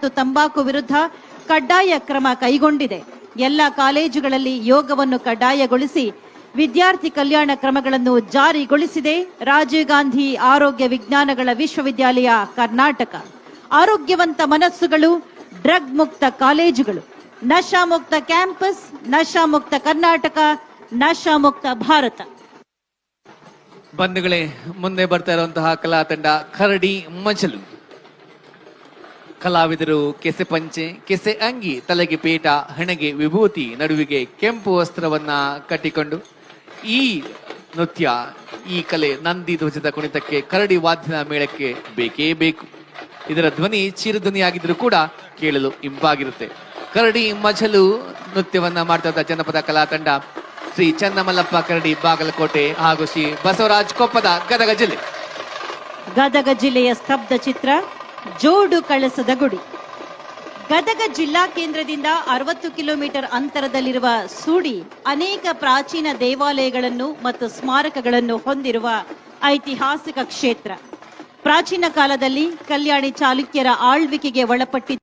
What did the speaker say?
ಮತ್ತು ತಂಬಾಕು ವಿರುದ್ಧ ಕಡ್ಡಾಯ ಕ್ರಮ ಕೈಗೊಂಡಿದೆ. ಎಲ್ಲ ಕಾಲೇಜುಗಳಲ್ಲಿ ಯೋಗವನ್ನು ಕಡ್ಡಾಯಗೊಳಿಸಿ ವಿದ್ಯಾರ್ಥಿ ಕಲ್ಯಾಣ ಕ್ರಮಗಳನ್ನು ಜಾರಿಗೊಳಿಸಿದೆ. ರಾಜೀವ್ ಗಾಂಧಿ ಆರೋಗ್ಯ ವಿಜ್ಞಾನಗಳ ವಿಶ್ವವಿದ್ಯಾಲಯ ಕರ್ನಾಟಕ. ಆರೋಗ್ಯವಂತ ಮನಸ್ಸುಗಳು, ಡ್ರಗ್ ಮುಕ್ತ ಕಾಲೇಜುಗಳು, ನಶಾ ಮುಕ್ತ ಕ್ಯಾಂಪಸ್, ನಶಾ ಮುಕ್ತ ಕರ್ನಾಟಕ, ನಶಾ ಮುಕ್ತ ಭಾರತ. ಬಂಧುಗಳೇ, ಮುಂದೆ ಬರ್ತಾ ಇರುವಂತಹ ಕಲಾ ತಂಡ ಕರಡಿ ಮಜಲು. ಕಲಾವಿದರು ಕೆಸೆ ಪಂಚೆ, ಕೆಸೆ ಅಂಗಿ, ತಲೆಗೆ ಪೇಟ, ಹಣೆಗೆ ವಿಭೂತಿ, ನಡುವಿಗೆ ಕೆಂಪು ವಸ್ತ್ರವನ್ನ ಕಟ್ಟಿಕೊಂಡು ಈ ನೃತ್ಯ, ಈ ಕಲೆ ನಂದಿ ಧ್ವಜದ ಕುಣಿತಕ್ಕೆ, ಕರಡಿ ವಾದ್ಯದ ಮೇಳಕ್ಕೆ ಬೇಕೇ ಬೇಕು. ಇದರ ಧ್ವನಿ ಚಿರಧ್ವನಿಯಾಗಿದ್ರೂ ಕೂಡ ಕೇಳಲು ಇಂಪಾಗಿರುತ್ತೆ. ಕರಡಿ ಮಜಲು ನೃತ್ಯವನ್ನ ಮಾಡ್ತಾ ಇದ್ದ ಜನಪದ ಕಲಾ ತಂಡ ಶ್ರೀ ಚನ್ನಮಲ್ಲಪ್ಪ ಕರಡಿ ಬಾಗಲಕೋಟೆ ಹಾಗೂ ಶ್ರೀ ಬಸವರಾಜ್ ಕೊಪ್ಪದ ಗದಗ ಜಿಲ್ಲೆ. ಗದಗ ಜಿಲ್ಲೆಯ ಸ್ತಬ್ಧ ಚಿತ್ರ ಜೋಡು ಕಳಸದ ಗುಡಿ. ಗದಗ ಜಿಲ್ಲಾ ಕೇಂದ್ರದಿಂದ 60 ಕಿಲೋಮೀಟರ್ ಅಂತರದಲ್ಲಿರುವ ಸೂಡಿ ಅನೇಕ ಪ್ರಾಚೀನ ದೇವಾಲಯಗಳನ್ನು ಮತ್ತು ಸ್ಮಾರಕಗಳನ್ನು ಹೊಂದಿರುವ ಐತಿಹಾಸಿಕ ಕ್ಷೇತ್ರ. ಪ್ರಾಚೀನ ಕಾಲದಲ್ಲಿ ಕಲ್ಯಾಣಿ ಚಾಲುಕ್ಯರ ಆಳ್ವಿಕೆಗೆ ಒಳಪಟ್ಟಿದ್ದ